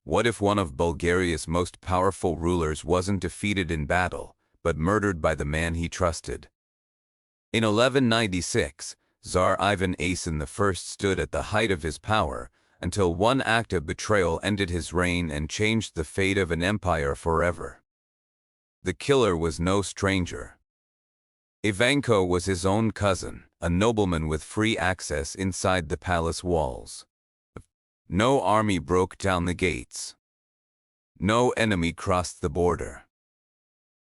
What if one of Bulgaria's most powerful rulers wasn't defeated in battle, but murdered by the man he trusted? In 1196, Tsar Ivan Asen I stood at the height of his power, until one act of betrayal ended his reign and changed the fate of an empire forever. The killer was no stranger. Ivanko was his own cousin, a nobleman with free access inside the palace walls. No army broke down the gates. No enemy crossed the border.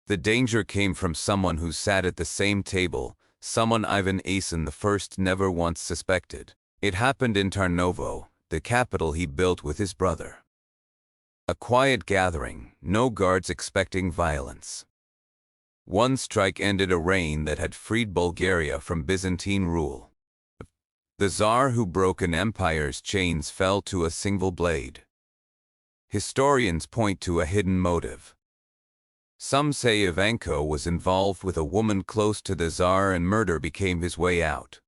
The danger came from someone who sat at the same table, someone Ivan Asen I never once suspected. It happened in Tarnovo, the capital he built with his brother. A quiet gathering, no guards expecting violence. One strike ended a reign that had freed Bulgaria from Byzantine rule. The Tsar who broke an empire's chains fell to a single blade. Historians point to a hidden motive. Some say Ivanko was involved with a woman close to the Tsar and murder became his way out.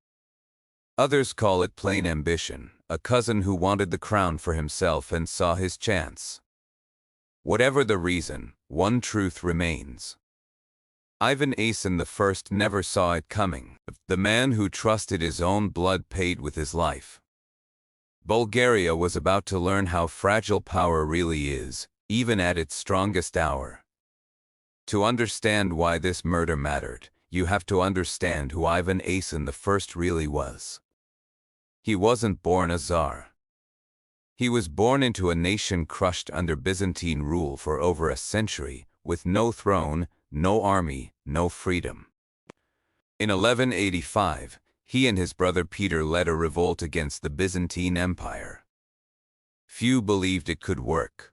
Others call it plain ambition, a cousin who wanted the crown for himself and saw his chance. Whatever the reason, one truth remains. Ivan Asen I never saw it coming. The man who trusted his own blood paid with his life. Bulgaria was about to learn how fragile power really is, even at its strongest hour. To understand why this murder mattered, you have to understand who Ivan Asen I really was. He wasn't born a Tsar. He was born into a nation crushed under Byzantine rule for over a century, with no throne, no army, no freedom. In 1185, he and his brother Peter led a revolt against the Byzantine Empire. Few believed it could work.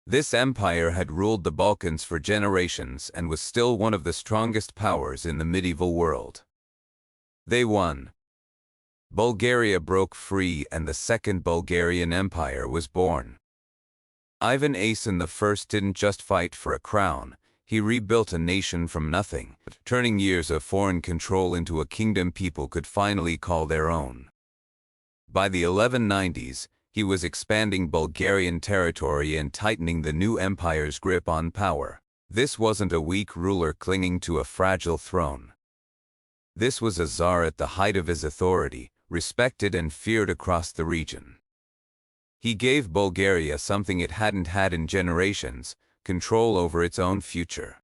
This empire had ruled the Balkans for generations and was still one of the strongest powers in the medieval world. They won. Bulgaria broke free and the Second Bulgarian Empire was born. Ivan Asen I didn't just fight for a crown. He rebuilt a nation from nothing, turning years of foreign control into a kingdom people could finally call their own. By the 1190s, he was expanding Bulgarian territory and tightening the new empire's grip on power. This wasn't a weak ruler clinging to a fragile throne. This was a Tsar at the height of his authority, respected and feared across the region. He gave Bulgaria something it hadn't had in generations: control over its own future.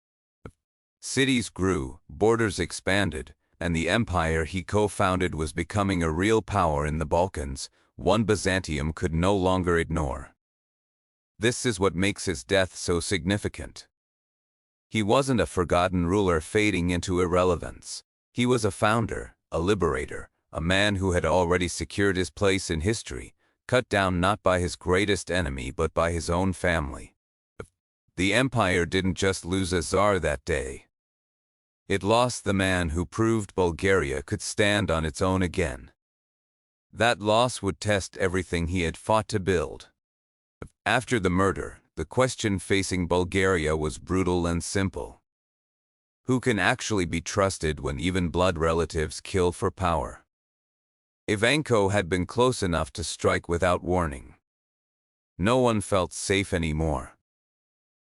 Cities grew, borders expanded, and the empire he co-founded was becoming a real power in the Balkans, one Byzantium could no longer ignore. This is what makes his death so significant. He wasn't a forgotten ruler fading into irrelevance. He was a founder, a liberator, a man who had already secured his place in history, cut down not by his greatest enemy but by his own family. The empire didn't just lose a Tsar that day. It lost the man who proved Bulgaria could stand on its own again. That loss would test everything he had fought to build. After the murder, the question facing Bulgaria was brutal and simple. Who can actually be trusted when even blood relatives kill for power? Ivanko had been close enough to strike without warning. No one felt safe anymore.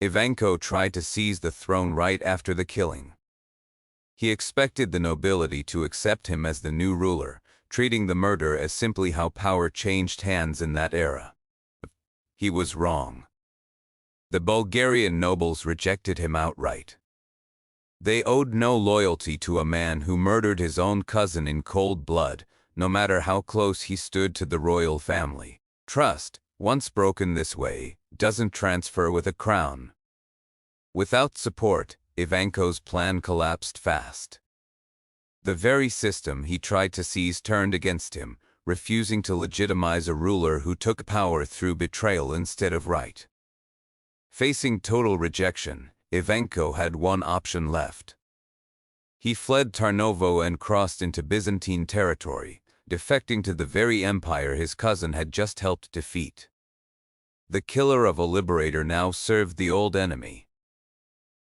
Ivanko tried to seize the throne right after the killing. He expected the nobility to accept him as the new ruler, treating the murder as simply how power changed hands in that era. He was wrong. The Bulgarian nobles rejected him outright. They owed no loyalty to a man who murdered his own cousin in cold blood, no matter how close he stood to the royal family. Trust, once broken this way, doesn't transfer with a crown. Without support, Ivanko's plan collapsed fast. The very system he tried to seize turned against him, refusing to legitimize a ruler who took power through betrayal instead of right. Facing total rejection, Ivanko had one option left. He fled Tarnovo and crossed into Byzantine territory, defecting to the very empire his cousin had just helped defeat. The killer of a liberator now served the old enemy.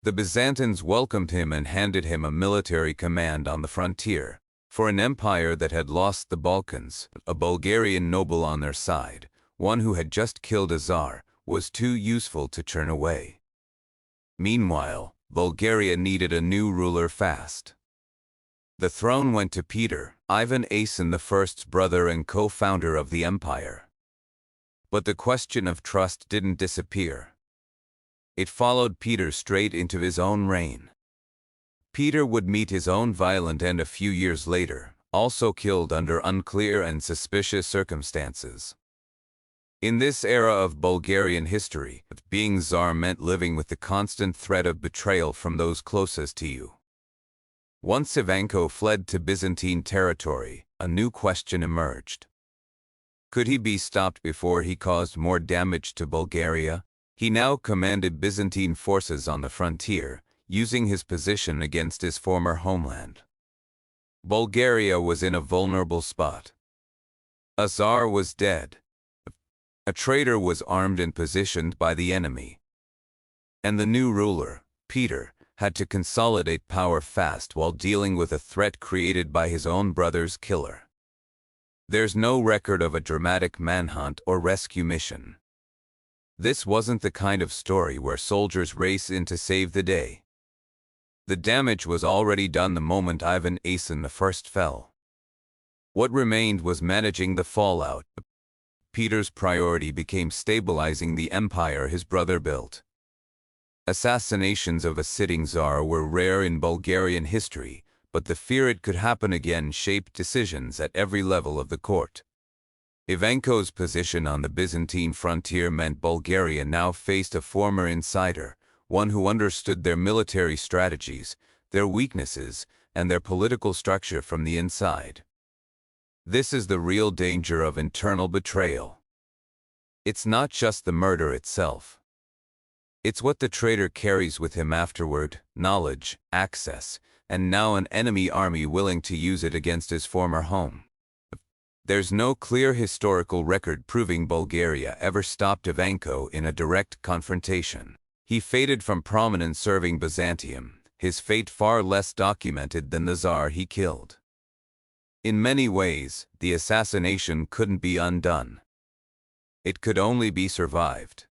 The Byzantines welcomed him and handed him a military command on the frontier. For an empire that had lost the Balkans, a Bulgarian noble on their side, one who had just killed a Tsar, was too useful to turn away. Meanwhile, Bulgaria needed a new ruler fast. The throne went to Peter, Ivan Asen I's brother and co-founder of the empire. But the question of trust didn't disappear. It followed Peter straight into his own reign. Peter would meet his own violent end a few years later, also killed under unclear and suspicious circumstances. In this era of Bulgarian history, being Tsar meant living with the constant threat of betrayal from those closest to you. Once Ivanko fled to Byzantine territory, a new question emerged. Could he be stopped before he caused more damage to Bulgaria? He now commanded Byzantine forces on the frontier, using his position against his former homeland. Bulgaria was in a vulnerable spot. A Tsar was dead. A traitor was armed and positioned by the enemy. And the new ruler, Peter, had to consolidate power fast while dealing with a threat created by his own brother's killer. There's no record of a dramatic manhunt or rescue mission. This wasn't the kind of story where soldiers race in to save the day. The damage was already done the moment Ivan Asen I fell. What remained was managing the fallout. Peter's priority became stabilizing the empire his brother built. Assassinations of a sitting Tsar were rare in Bulgarian history, but the fear it could happen again shaped decisions at every level of the court. Ivanko's position on the Byzantine frontier meant Bulgaria now faced a former insider, one who understood their military strategies, their weaknesses, and their political structure from the inside. This is the real danger of internal betrayal. It's not just the murder itself. It's what the traitor carries with him afterward: knowledge, access, and now an enemy army willing to use it against his former home. There's no clear historical record proving Bulgaria ever stopped Ivanko in a direct confrontation. He faded from prominence serving Byzantium, his fate far less documented than the Tsar he killed. In many ways, the assassination couldn't be undone. It could only be survived.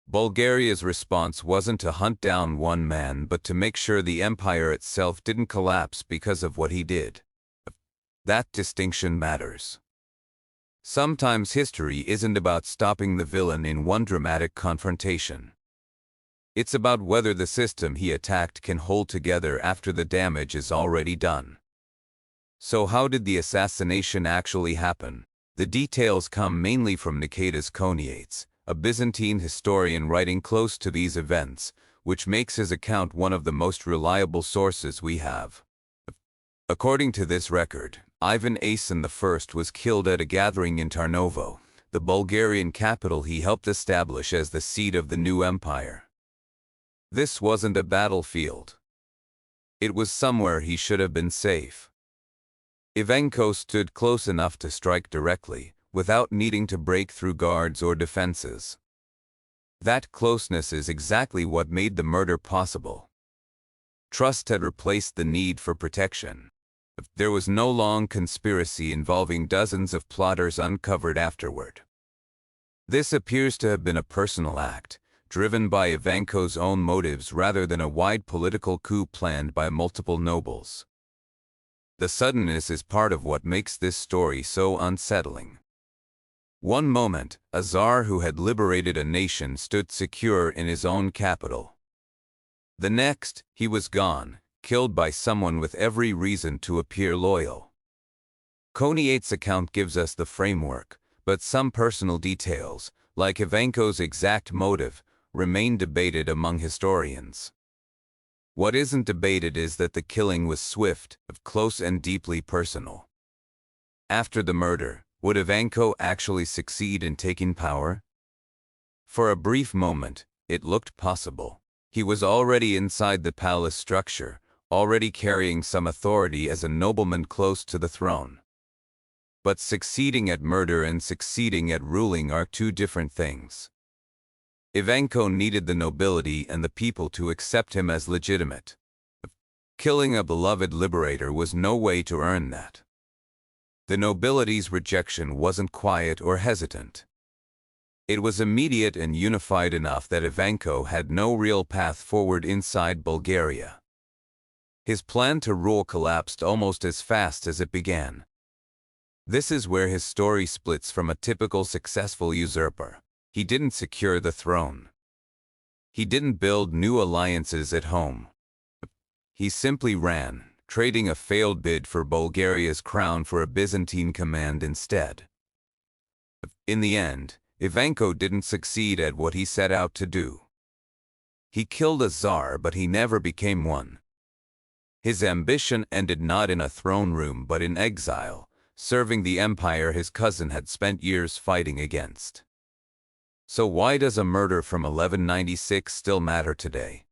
Bulgaria's response wasn't to hunt down one man but to make sure the empire itself didn't collapse because of what he did. That distinction matters. Sometimes history isn't about stopping the villain in one dramatic confrontation. It's about whether the system he attacked can hold together after the damage is already done. So how did the assassination actually happen? The details come mainly from Nikitas Koniates, a Byzantine historian writing close to these events, which makes his account one of the most reliable sources we have. According to this record, Ivan Asen I was killed at a gathering in Tarnovo, the Bulgarian capital he helped establish as the seat of the new empire. This wasn't a battlefield. It was somewhere he should have been safe. Ivanko stood close enough to strike directly, without needing to break through guards or defenses. That closeness is exactly what made the murder possible. Trust had replaced the need for protection. There was no long conspiracy involving dozens of plotters uncovered afterward. This appears to have been a personal act, driven by Ivanko's own motives rather than a wide political coup planned by multiple nobles. The suddenness is part of what makes this story so unsettling. One moment, a Tsar who had liberated a nation stood secure in his own capital. The next, he was gone, killed by someone with every reason to appear loyal. Koniates' account gives us the framework, but some personal details, like Ivanko's exact motive, remain debated among historians. What isn't debated is that the killing was swift, close and deeply personal. After the murder, would Ivanko actually succeed in taking power? For a brief moment, it looked possible. He was already inside the palace structure, already carrying some authority as a nobleman close to the throne. But succeeding at murder and succeeding at ruling are two different things. Ivanko needed the nobility and the people to accept him as legitimate. Killing a beloved liberator was no way to earn that. The nobility's rejection wasn't quiet or hesitant. It was immediate and unified enough that Ivanko had no real path forward inside Bulgaria. His plan to rule collapsed almost as fast as it began. This is where his story splits from a typical successful usurper. He didn't secure the throne. He didn't build new alliances at home. He simply ran, trading a failed bid for Bulgaria's crown for a Byzantine command instead. In the end, Ivanko didn't succeed at what he set out to do. He killed a Tsar, but he never became one. His ambition ended not in a throne room but in exile, serving the empire his cousin had spent years fighting against. So why does a murder from 1196 still matter today?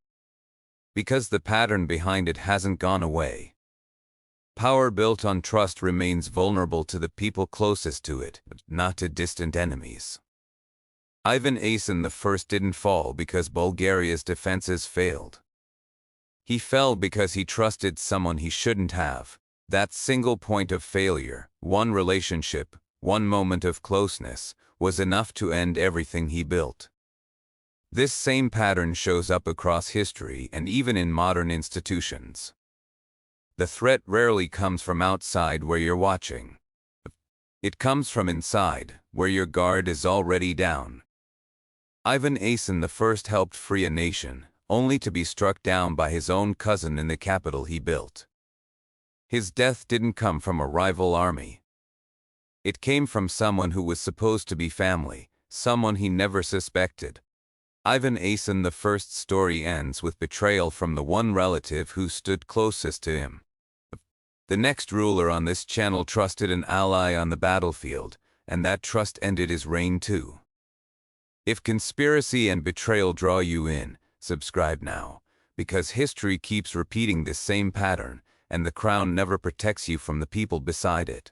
Because the pattern behind it hasn't gone away. Power built on trust remains vulnerable to the people closest to it, not to distant enemies. Ivan Asen I didn't fall because Bulgaria's defenses failed. He fell because he trusted someone he shouldn't have. That single point of failure, one relationship, one moment of closeness, was enough to end everything he built. This same pattern shows up across history and even in modern institutions. The threat rarely comes from outside where you're watching. It comes from inside, where your guard is already down. Ivan Asen I helped free a nation, only to be struck down by his own cousin in the capital he built. His death didn't come from a rival army. It came from someone who was supposed to be family, someone he never suspected. Ivan Asen I's story ends with betrayal from the one relative who stood closest to him. The next ruler on this channel trusted an ally on the battlefield, and that trust ended his reign too. If conspiracy and betrayal draw you in, subscribe now, because history keeps repeating this same pattern, and the crown never protects you from the people beside it.